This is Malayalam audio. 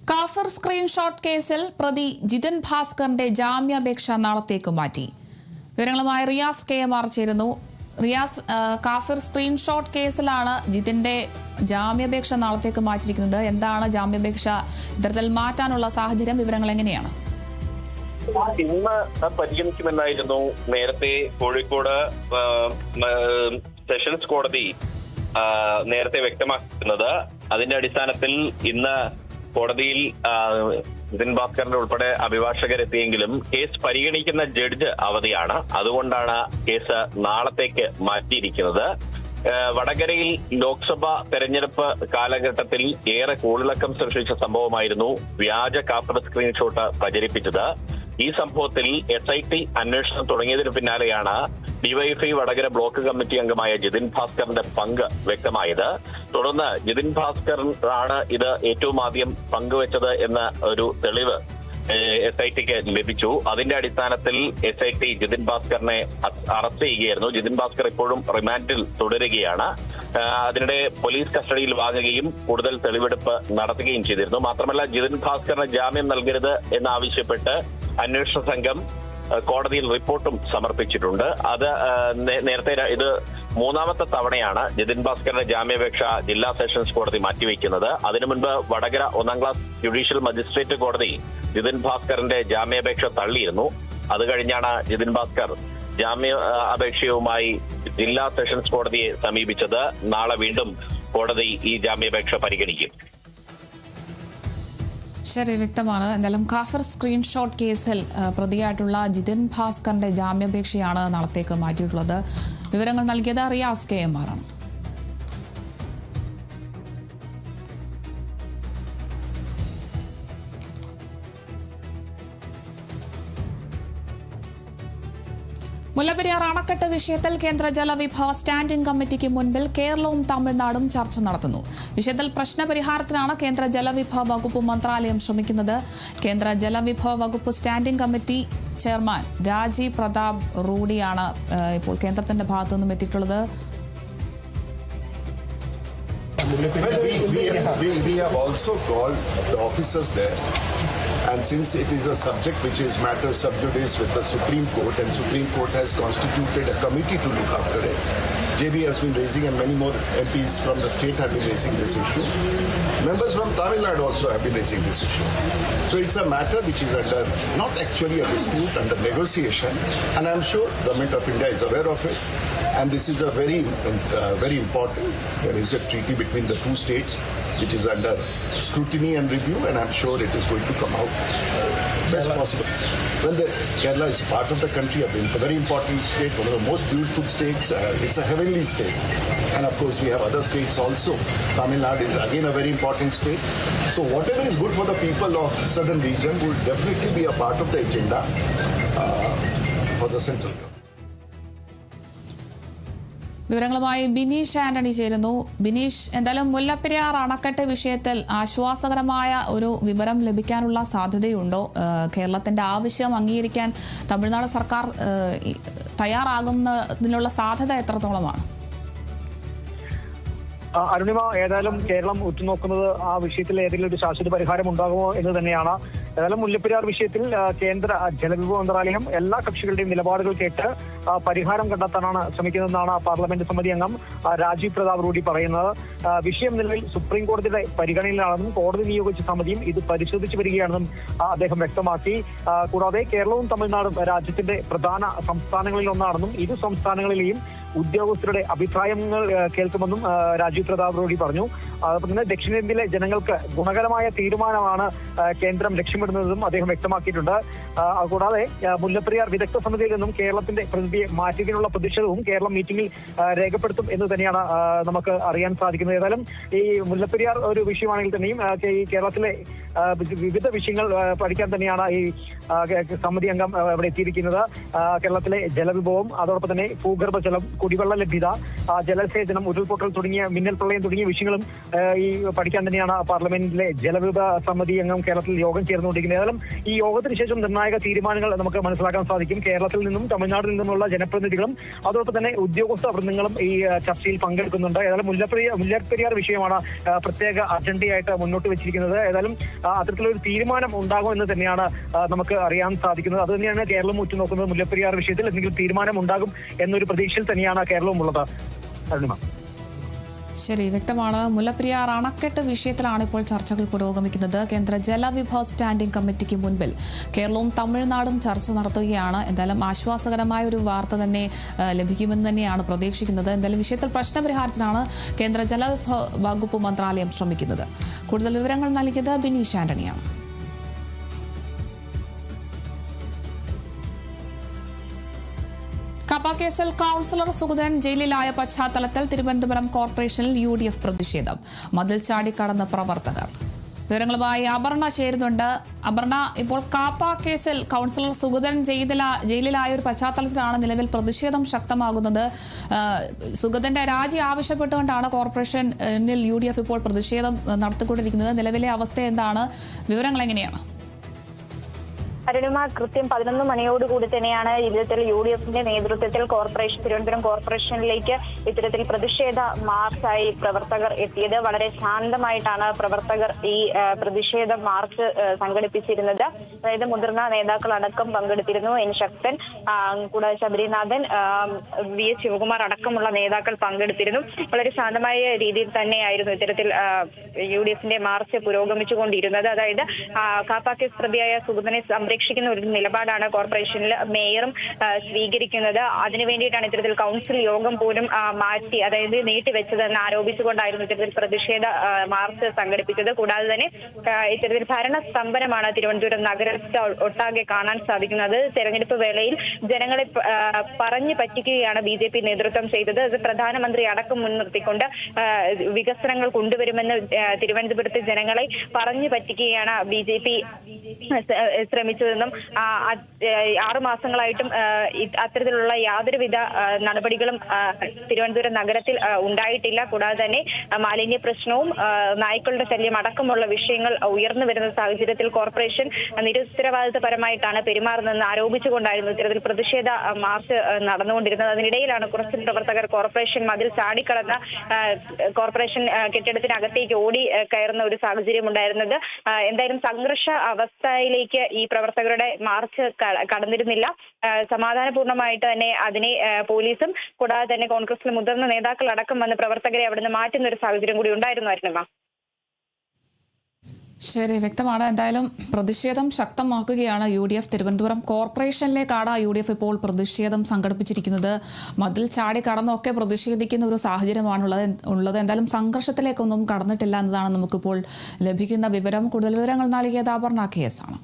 കാഫിർ സ്ക്രീൻഷോട്ട് കേസിൽ പ്രതി ജിതിൻ ഭാസ്കറിന്റെ ജാമ്യാപേക്ഷ നാളത്തേക്ക് മാറ്റി. വിവരങ്ങളുമായി റിയാസ് KMR ചേരുന്നു. റിയാസ്, കാഫിർ സ്ക്രീൻഷോട്ട് കേസിലാണ് ജിതിന്റെ ജാമ്യാപേക്ഷ നാളത്തേക്ക് മാറ്റിയിരിക്കുന്നത്. എന്താണ് ജാമ്യാപേക്ഷ ഇത്തരത്തിൽ മാറ്റാനുള്ള സാഹചര്യം? വിവരങ്ങൾ എങ്ങനെയാണ്? ഇന്ന് പരിഗണിക്കുമെന്നായിരുന്നു നേരത്തെ കോഴിക്കോട് സെഷൻസ് കോടതി നേരത്തെ വ്യക്തമാക്കുന്നത്. അതിന്റെ അടിസ്ഥാനത്തിൽ ഇന്ന് കോടതിയിൽ ജിതിൻ ഭാസ്കറിന്റെ ഉൾപ്പെടെ അഭിഭാഷകരെത്തിയെങ്കിലും കേസ് പരിഗണിക്കുന്ന ജഡ്ജ് അവധിയാണ്. അതുകൊണ്ടാണ് കേസ് നാളത്തേക്ക് മാറ്റിയിരിക്കുന്നത്. വടകരയിൽ ലോക്സഭാ തെരഞ്ഞെടുപ്പ് കാലഘട്ടത്തിൽ ഏറെ കോളിളക്കം സൃഷ്ടിച്ച സംഭവമായിരുന്നു വ്യാജ കാഫിർ സ്ക്രീൻഷോട്ട് പ്രചരിപ്പിച്ചത്. ഈ സംഭവത്തിൽ SIT അന്വേഷണം തുടങ്ങിയതിനു പിന്നാലെയാണ് ഡിവൈഎഫ്ഐ വടകര ബ്ലോക്ക് കമ്മിറ്റി അംഗമായ ജിതിൻ ഭാസ്കറിന്റെ പങ്ക് വ്യക്തമായത്. തുടർന്ന് ജിതിൻ ഭാസ്കർ ആണ് ഇത് ഏറ്റവും ആദ്യം പങ്കുവച്ചത് എന്ന ഒരു തെളിവ് SITക്ക് ലഭിച്ചു. അതിന്റെ അടിസ്ഥാനത്തിൽ SIT ജിതിൻ ഭാസ്കറിനെ അറസ്റ്റ് ചെയ്യുകയായിരുന്നു. ജിതിൻ ഭാസ്കർ ഇപ്പോഴും റിമാൻഡിൽ തുടരുകയാണ്. അതിനിടെ പോലീസ് കസ്റ്റഡിയിൽ വാങ്ങുകയും കൂടുതൽ തെളിവെടുപ്പ് നടത്തുകയും ചെയ്തിരുന്നു. മാത്രമല്ല, ജിതിൻ ഭാസ്കറിന് ജാമ്യം നൽകരുത് എന്നാവശ്യപ്പെട്ട് അന്വേഷണ സംഘം കോടതിയിൽ റിപ്പോർട്ടും സമർപ്പിച്ചിട്ടുണ്ട്. അത് നേരത്തെ ഇത് മൂന്നാമത്തെ തവണയാണ് ജിതിൻ ഭാസ്കറിന്റെ ജാമ്യാപേക്ഷ ജില്ലാ സെഷൻസ് കോടതി മാറ്റിവെക്കുന്നത്. അതിനു മുൻപ് വടകര 1ാം ക്ലാസ് ജുഡീഷ്യൽ മജിസ്ട്രേറ്റ് കോടതി ജിതിൻ ഭാസ്കറിന്റെ ജാമ്യാപേക്ഷ തള്ളിയിരുന്നു. അത് കഴിഞ്ഞാണ് ജിതിൻ ഭാസ്കർ ജാമ്യ അപേക്ഷയുമായി ജില്ലാ സെഷൻസ് കോടതിയെ സമീപിച്ചത്. നാളെ വീണ്ടും കോടതി ഈ ജാമ്യാപേക്ഷ പരിഗണിക്കും. ശരി, വ്യക്തമാണ്. എന്തായാലും കാഫിർ സ്ക്രീൻഷോട്ട് കേസിൽ പ്രതിയായിട്ടുള്ള ജിതിൻ ഭാസ്കറിന്റെ ജാമ്യാപേക്ഷയാണ് നാളത്തേക്ക് മാറ്റിയിട്ടുള്ളത്. വിവരങ്ങൾ നൽകിയത് റിയാസ് KMR ആണ്. മുല്ലപ്പെരിയാർ അണക്കെട്ട് വിഷയത്തിൽ കേന്ദ്ര ജലവിഭവ സ്റ്റാൻഡിംഗ് കമ്മിറ്റിക്ക് മുൻപിൽ കേരളവും തമിഴ്നാടും ചർച്ച നടത്തുന്നു. വിഷയത്തിൽ പ്രശ്നപരിഹാരത്തിനാണ് കേന്ദ്ര ജലവിഭവ വകുപ്പ് മന്ത്രാലയം ശ്രമിക്കുന്നത്. കേന്ദ്ര ജലവിഭവ വകുപ്പ് standing committee chairman Rajiv Pratap റൂഡിയാണ് ഇപ്പോൾ കേന്ദ്രത്തിന്റെ ഭാഗത്തു നിന്നും എത്തിയിട്ടുള്ളത്. We have also called the officers there, and since it is a subject which is matter sub judice with the Supreme Court, and Supreme Court has constituted a committee to look after it, JB has been raising, and many more MPs from the state have been raising this issue. Members from Tamil Nadu also have been raising this issue. So it's a matter which is under, not actually a dispute, under negotiation, and I'm sure the Government of India is aware of it. And this is a very important. There is a treaty between the two states which is under scrutiny and review, and I'm sure it is going to come out best possible. Well, Kerala is part of the country, a very important state, one of the most beautiful states. It's a heavenly state. And of course, we have other states also. Tamil Nadu is again a very important state. So whatever is good for the people of southern region will definitely be a part of the agenda for the central government. വിവരങ്ങളുമായി ബിനീഷ് ആന്റണി ചേരുന്നു. ബിനീഷ്, എന്തായാലും മുല്ലപ്പെരിയാർ അണക്കെട്ട് വിഷയത്തിൽ ആശ്വാസകരമായ ഒരു വിവരം ലഭിക്കാനുള്ള സാധ്യതയുണ്ടോ? കേരളത്തിന്റെ ആവശ്യം അംഗീകരിക്കാൻ തമിഴ്നാട് സർക്കാർ തയ്യാറാകുന്നതിനുള്ള സാധ്യത എത്രത്തോളമാണ്? അരുണിമ, ഏതായാലും കേരളം ഉറ്റുനോക്കുന്നത് ആ വിഷയത്തിൽ ഏതെങ്കിലും ഒരു ശാശ്വത പരിഹാരം ഉണ്ടാകുമോ എന്ന് തന്നെയാണ്. ഏതായാലും മുല്ലപ്പെരിയാർ വിഷയത്തിൽ കേന്ദ്ര ജലവിഭവ മന്ത്രാലയം എല്ലാ കക്ഷികളുടെയും നിലപാടുകൾ കേട്ട് പരിഹാരം കണ്ടെത്താനാണ് ശ്രമിക്കുന്നതെന്നാണ് പാർലമെന്റ് സമിതി അംഗം രാജീവ് പ്രതാപ് റൂഡി പറയുന്നത്. വിഷയം നിലവിൽ സുപ്രീം കോടതിയുടെ പരിഗണനയിലാണെന്നും കോടതി നിയോഗിച്ച സമിതിയും ഇത് പരിശോധിച്ചു വരികയാണെന്നും അദ്ദേഹം വ്യക്തമാക്കി. കൂടാതെ കേരളവും തമിഴ്നാടും രാജ്യത്തിന്റെ പ്രധാന സംസ്ഥാനങ്ങളിൽ ഒന്നാണെന്നും ഇരു സംസ്ഥാനങ്ങളിലെയും ഉദ്യോഗസ്ഥരുടെ അഭിപ്രായങ്ങൾ കേൾക്കുമെന്നും രാജീവ് പ്രതാപ് റൂഡി പറഞ്ഞു. അതോടൊപ്പം തന്നെ ദക്ഷിണേന്ത്യയിലെ ജനങ്ങൾക്ക് ഗുണകരമായ തീരുമാനമാണ് കേന്ദ്രം ലക്ഷ്യമിടുന്നതെന്നും അദ്ദേഹം വ്യക്തമാക്കിയിട്ടുണ്ട്. കൂടാതെ മുല്ലപ്പെരിയാർ വിദഗ്ധ സമിതിയിൽ നിന്നും കേരളത്തിന്റെ പ്രതിനിധിയെ മാറ്റിയതിനുള്ള പ്രതിഷേധവും കേരളം മീറ്റിംഗിൽ രേഖപ്പെടുത്തും എന്ന് തന്നെയാണ് നമുക്ക് അറിയാൻ സാധിക്കുന്നത്. ഏതായാലും ഈ മുല്ലപ്പെരിയാർ ഒരു വിഷയമാണെങ്കിൽ തന്നെയും ഈ കേരളത്തിലെ വിവിധ വിഷയങ്ങൾ പഠിക്കാൻ തന്നെയാണ് ഈ സമിതി അംഗം ഇവിടെ എത്തിയിരിക്കുന്നത്. കേരളത്തിലെ ജലവിഭവം, അതോടൊപ്പം തന്നെ ഭൂഗർഭജലം, കുടിവെള്ള ലഭ്യത, ജലസേചനം, ഉരുൾപൊട്ടൽ തുടങ്ങിയ മിന്നൽ പ്രളയം തുടങ്ങിയ വിഷയങ്ങളും ഈ പഠിക്കാൻ തന്നെയാണ് പാർലമെന്റിലെ ജലവിഭവ സമിതി അംഗം കേരളത്തിൽ യോഗം ചേർന്നുകൊണ്ടിരിക്കുന്നത്. ഏതായാലും ഈ യോഗത്തിന് ശേഷം നിർണായക തീരുമാനങ്ങൾ നമുക്ക് മനസ്സിലാക്കാൻ സാധിക്കും. കേരളത്തിൽ നിന്നും തമിഴ്നാട്ടിൽ നിന്നുമുള്ള ജനപ്രതിനിധികളും അതോടൊപ്പം തന്നെ ഉദ്യോഗസ്ഥ വൃന്ദങ്ങളും ഈ ചർച്ചയിൽ പങ്കെടുക്കുന്നുണ്ട്. ഏതായാലും മുല്ലപ്പെരിയാർ വിഷയമാണ് പ്രത്യേക അജണ്ടയായിട്ട് മുന്നോട്ട് വെച്ചിരിക്കുന്നത്. ഏതായാലും അത്തരത്തിലൊരു തീരുമാനം ഉണ്ടാകുമെന്ന് തന്നെയാണ് നമുക്ക് അറിയാൻ സാധിക്കുന്നത്. അത് തന്നെയാണ് കേരളം ഉറ്റുനോക്കുന്നത്. മുല്ലപ്പെരിയാർ വിഷയത്തിൽ എന്തെങ്കിലും തീരുമാനം ഉണ്ടാകും എന്നൊരു പ്രതീക്ഷയിൽ തന്നെയാണ് കേരളവും ഉള്ളത്. അരുണിമ. ശരി, വ്യക്തമാണ്. മുല്ലപ്പെരിയാർ അണക്കെട്ട് വിഷയത്തിലാണ് ഇപ്പോൾ ചർച്ചകൾ പുരോഗമിക്കുന്നത്. കേന്ദ്ര ജലവിഭവ സ്റ്റാൻഡിംഗ് കമ്മിറ്റിക്ക് മുൻപിൽ കേരളവും തമിഴ്നാടും ചർച്ച നടത്തുകയാണ്. എന്തായാലും ആശ്വാസകരമായ ഒരു വാർത്ത തന്നെ ലഭിക്കുമെന്ന് തന്നെയാണ് പ്രതീക്ഷിക്കുന്നത്. എന്തായാലും വിഷയത്തിൽ പ്രശ്നപരിഹാരത്തിനാണ് കേന്ദ്ര ജലവിഭവ വകുപ്പ് മന്ത്രാലയം ശ്രമിക്കുന്നത്. കൂടുതൽ വിവരങ്ങൾ നൽകിയത് ബിനീഷ് ആന്റണിയാണ്. കപ്പ കേസിൽ കൌൺസിലർ സുഗതൻ ജയിലിലായ പശ്ചാത്തലത്തിൽ തിരുവനന്തപുരം കോർപ്പറേഷനിൽ UDF പ്രതിഷേധം. മതിൽ ചാടിക്കടന്ന് പ്രവർത്തകർ. വിവരങ്ങളുമായി അപർണ ചേരുന്നുണ്ട്. അപർണ, ഇപ്പോൾ കാപ്പ കേസിൽ കൌൺസിലർ സുഗതൻ ജയിലിലായ ഒരു പശ്ചാത്തലത്തിലാണ് നിലവിൽ പ്രതിഷേധം ശക്തമാകുന്നത്. സുഗതന്റെ രാജി ആവശ്യപ്പെട്ടുകൊണ്ടാണ് കോർപ്പറേഷനിൽ UDF ഇപ്പോൾ പ്രതിഷേധം നടത്തിക്കൊണ്ടിരിക്കുന്നത്. നിലവിലെ അവസ്ഥ എന്താണ്? വിവരങ്ങൾ എങ്ങനെയാണ്? അരുണിമ, കൃത്യം 11 മണിയോടുകൂടി തന്നെയാണ് ഇത്തരത്തിൽ UDFന്റെ നേതൃത്വത്തിൽ തിരുവനന്തപുരം കോർപ്പറേഷനിലേക്ക് ഇത്തരത്തിൽ പ്രതിഷേധ മാർച്ചായി പ്രവർത്തകർ എത്തിയത്. വളരെ ശാന്തമായിട്ടാണ് പ്രവർത്തകർ ഈ പ്രതിഷേധ മാർച്ച് സംഘടിപ്പിച്ചിരുന്നത്. അതായത് മുതിർന്ന നേതാക്കൾ അടക്കം പങ്കെടുത്തിരുന്നു. N. ശക്തൻ, കൂടാതെ ശബരിനാഥൻ, VS ശിവകുമാർ അടക്കമുള്ള നേതാക്കൾ പങ്കെടുത്തിരുന്നു. വളരെ ശാന്തമായ രീതിയിൽ തന്നെയായിരുന്നു ഇത്തരത്തിൽ UDFന്റെ മാർച്ച് പുരോഗമിച്ചുകൊണ്ടിരുന്നത്. അതായത് കാപ്പ കേസ് പ്രതിയായ സുഗതനെ സംരക്ഷിക്കുന്ന ഒരു നിലപാടാണ് കോർപ്പറേഷനിൽ മേയറും സ്വീകരിക്കുന്നത്. അതിനുവേണ്ടിയിട്ടാണ് ഇത്തരത്തിൽ കൗൺസിൽ യോഗം പോലും മാറ്റി, അതായത് നീട്ടിവെച്ചതെന്ന് ആരോപിച്ചുകൊണ്ടായിരുന്നു ഇത്തരത്തിൽ പ്രതിഷേധ മാർച്ച് സംഘടിപ്പിച്ചത്. കൂടാതെ തന്നെ ഇത്തരത്തിൽ ഭരണസ്തംഭനമാണ് തിരുവനന്തപുരം നഗരത്തിൽ ഒട്ടാകെ കാണാൻ സാധിക്കുന്നത്. തെരഞ്ഞെടുപ്പ് വേളയിൽ ജനങ്ങളെ പറഞ്ഞു പറ്റിക്കുകയാണ് BJP നേതൃത്വം ചെയ്തത്. അത് പ്രധാനമന്ത്രി അടക്കം മുൻനിർത്തിക്കൊണ്ട് വികസനങ്ങൾ കൊണ്ടുവരുമെന്ന് തിരുവനന്തപുരത്തെ ജനങ്ങളെ പറഞ്ഞു പറ്റിക്കുകയാണ് BJP ശ്രമിച്ചതെന്നും 6 മാസങ്ങളായിട്ടും അത്തരത്തിലുള്ള യാതൊരുവിധ നടപടികളും തിരുവനന്തപുരം നഗരത്തിൽ ഉണ്ടായിട്ടില്ല. കൂടാതെ തന്നെ മാലിന്യ പ്രശ്നവും നായ്ക്കളുടെ ശല്യം അടക്കമുള്ള വിഷയങ്ങൾ ഉയർന്നു വരുന്ന സാഹചര്യത്തിൽ കോർപ്പറേഷൻ നിരുത്തരവാദിത്തപരമായിട്ടാണ് പെരുമാറുന്നതെന്ന് ആരോപിച്ചുകൊണ്ടായിരുന്നു ഇത്തരത്തിൽ പ്രതിഷേധ മാർച്ച് നടന്നുകൊണ്ടിരുന്നത്. അതിനിടയിലാണ് കുറച്ച് പ്രവർത്തകർ കോർപ്പറേഷൻ മതിൽ ചാടിക്കടന്ന കോർപ്പറേഷൻ കെട്ടിടത്തിനകത്തേക്ക് ഓടി കയറുന്ന ഒരു സാഹചര്യം ഉണ്ടായിരുന്നത്. എന്തായാലും സംഘർഷ അവസ്ഥയിലേക്ക് ഈ പ്രവർത്തകരുടെ മാർച്ച് കടന്നിരുന്നില്ല. സമാധാനപൂർണ്ണമായിട്ട് തന്നെ അതിനെ പോലീസും കൂടാതെ തന്നെ കോൺഗ്രസിലെ മുതിർന്ന നേതാക്കൾ അടക്കം വന്ന് പ്രവർത്തകരെ അവിടുന്ന് മാറ്റുന്ന ഒരു സാഹചര്യം കൂടി ഉണ്ടായിരുന്നു. ശരി, വ്യക്തമാണ്. എന്തായാലും പ്രതിഷേധം ശക്തമാക്കുകയാണ് UDF. തിരുവനന്തപുരം കോർപ്പറേഷനിലേക്കാണ് UDF ഇപ്പോൾ പ്രതിഷേധം സംഘടിപ്പിച്ചിരിക്കുന്നത്. മതിൽ ചാടി കടന്നൊക്കെ പ്രതിഷേധിക്കുന്ന ഒരു സാഹചര്യമാണുള്ളത്. എന്തായാലും സംഘർഷത്തിലേക്കൊന്നും കടന്നിട്ടില്ല എന്നതാണ് നമുക്കിപ്പോൾ ലഭിക്കുന്ന വിവരം. കൂടുതൽ വിവരങ്ങൾ നൽകിയത് അപർണ KS ആണ്.